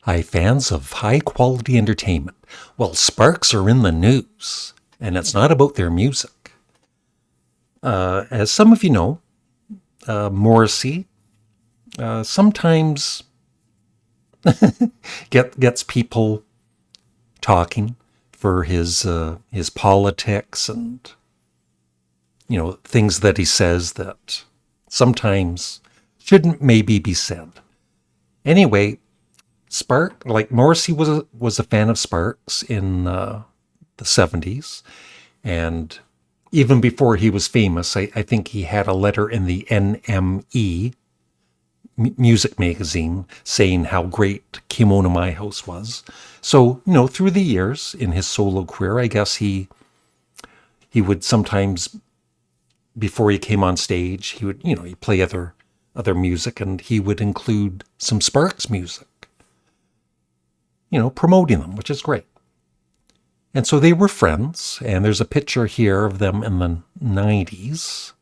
Hi, fans of high-quality entertainment. Well, Sparks are in the news, and it's not about their music. As some of you know, Morrissey sometimes gets people talking for his politics and things that he says that sometimes shouldn't maybe be said. Anyway, Morrissey was a fan of Sparks in the 70s, and even before he was famous, I think he had a letter in the NME music magazine saying how great Kimono My House was. So, through the years in his solo career, I guess he would sometimes, before he came on stage, he would, he'd play other music, and he would include some Sparks music, promoting them, which is great. And so they were friends, and there's a picture here of them in the 90s,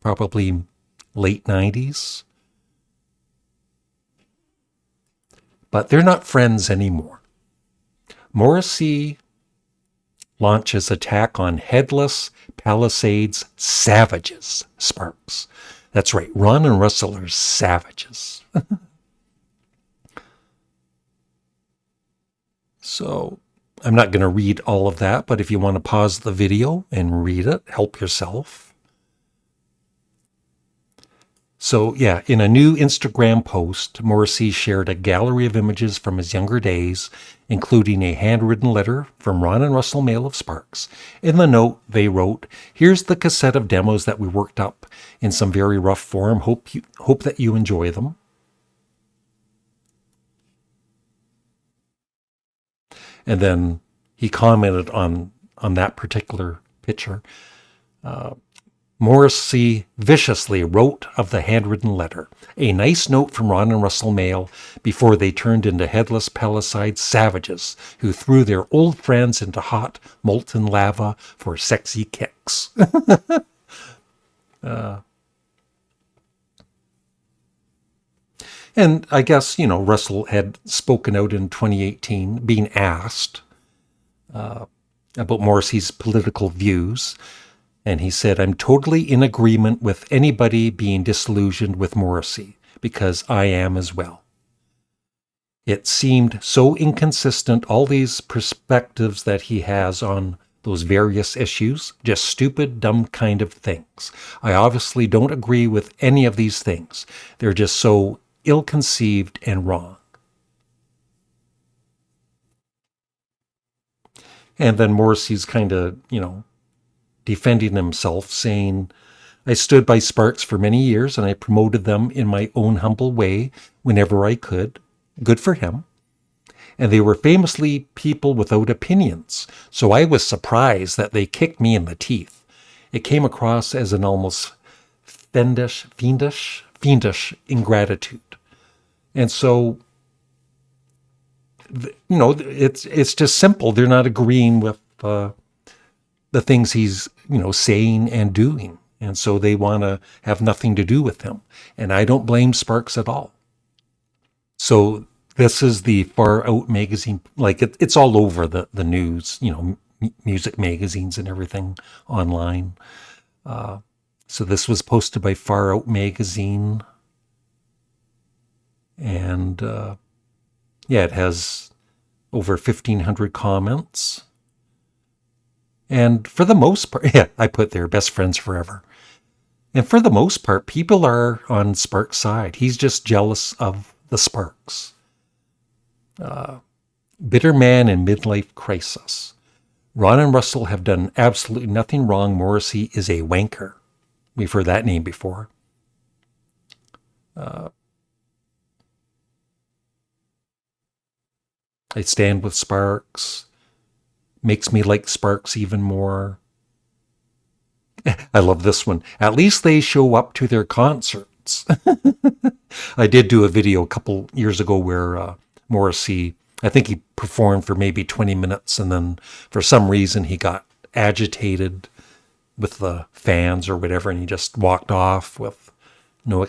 probably late 90s. But they're not friends anymore. Morrissey launches attack on Headless Palisades savages, Sparks. That's right, Ron and Russell are savages. So I'm not going to read all of that, but if you want to pause the video and read it, help yourself. So yeah, in a new Instagram post, Morrissey shared a gallery of images from his younger days, including a handwritten letter from Ron and Russell Mael of Sparks. In the note, they wrote, "Here's the cassette of demos that we worked up in some very rough form. Hope that you enjoy them." And then he commented on that particular picture. Morrissey viciously wrote of the handwritten letter, "A nice note from Ron and Russell Mael before they turned into Headless Palisades savages who threw their old friends into hot, molten lava for sexy kicks." And I guess, Russell had spoken out in 2018, being asked about Morrissey's political views. And he said, "I'm totally in agreement with anybody being disillusioned with Morrissey, because I am as well. It seemed so inconsistent, all these perspectives that he has on those various issues, just stupid, dumb kind of things. I obviously don't agree with any of these things. They're just so ill-conceived and wrong." And then Morrissey's kind of, defending himself, saying, "I stood by Sparks for many years and I promoted them in my own humble way whenever I could. Good for him. And they were famously people without opinions, so I was surprised that they kicked me in the teeth. It came across as an almost fiendish ingratitude." And so, it's just simple. They're not agreeing with the things he's, saying and doing. And so they want to have nothing to do with him. And I don't blame Sparks at all. So this is the Far Out magazine. Like it's all over the news, music magazines and everything online. So this was posted by Far Out magazine. And it has over 1,500 comments. And for the most part, I put there, best friends forever. And for the most part, people are on Sparks' side. He's just jealous of the Sparks. Bitter man in midlife crisis. Ron and Russell have done absolutely nothing wrong. Morrissey is a wanker. We've heard that name before. I stand with Sparks. Makes me like Sparks even more. I love this one. At least they show up to their concerts. I did do a video a couple years ago where Morrissey, I think he performed for maybe 20 minutes, and then for some reason he got agitated with the fans or whatever, and he just walked off with no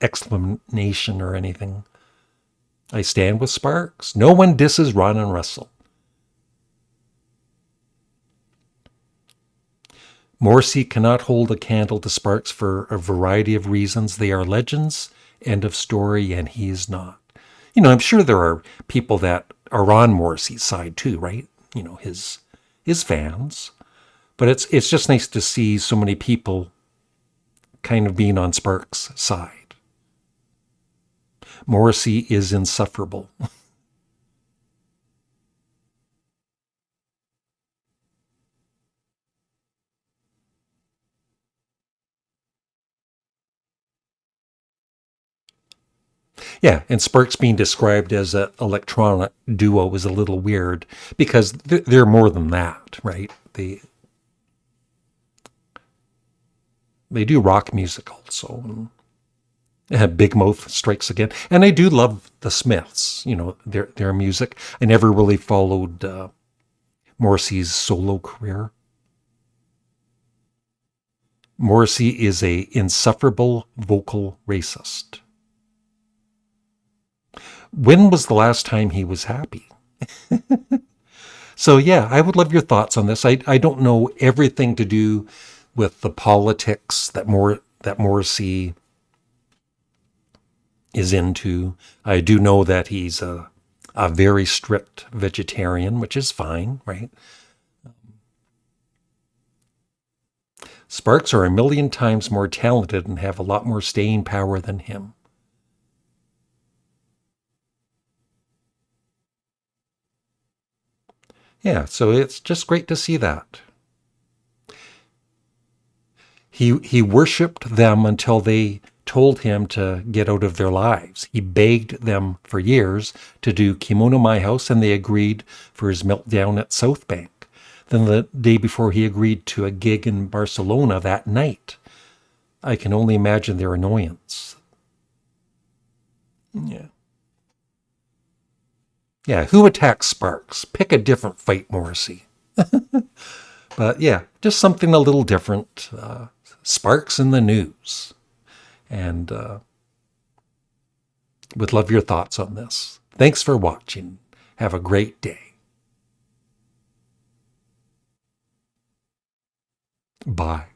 explanation or anything. I stand with Sparks. No one disses Ron and Russell. Morrissey cannot hold a candle to Sparks for a variety of reasons. They are legends, end of story, and he is not. I'm sure there are people that are on Morrissey's side too, right? His fans. But it's just nice to see so many people kind of being on Sparks' side. Morrissey is insufferable. Yeah, and Sparks being described as an electronic duo is a little weird because they're more than that, right? They do rock music also. Big Mouth strikes again, and I do love the Smiths. Their music. I never really followed Morrissey's solo career. Morrissey is a insufferable vocal racist. When was the last time he was happy? So yeah, I would love your thoughts on this. I don't know everything to do with the politics that Morrissey is into. I do know that he's a very strict vegetarian, which is fine, right? Sparks are a million times more talented and have a lot more staying power than him. Yeah, so it's just great to see that. He worshipped them until they told him to get out of their lives. He begged them for years to do Kimono My House, and they agreed for his meltdown at South Bank. Then the day before, he agreed to a gig in Barcelona that night. I can only imagine their annoyance. Yeah. Yeah, who attacks Sparks? Pick a different fight, Morrissey. But yeah, just something a little different. Sparks in the news. And would love your thoughts on this. Thanks for watching. Have a great day. Bye.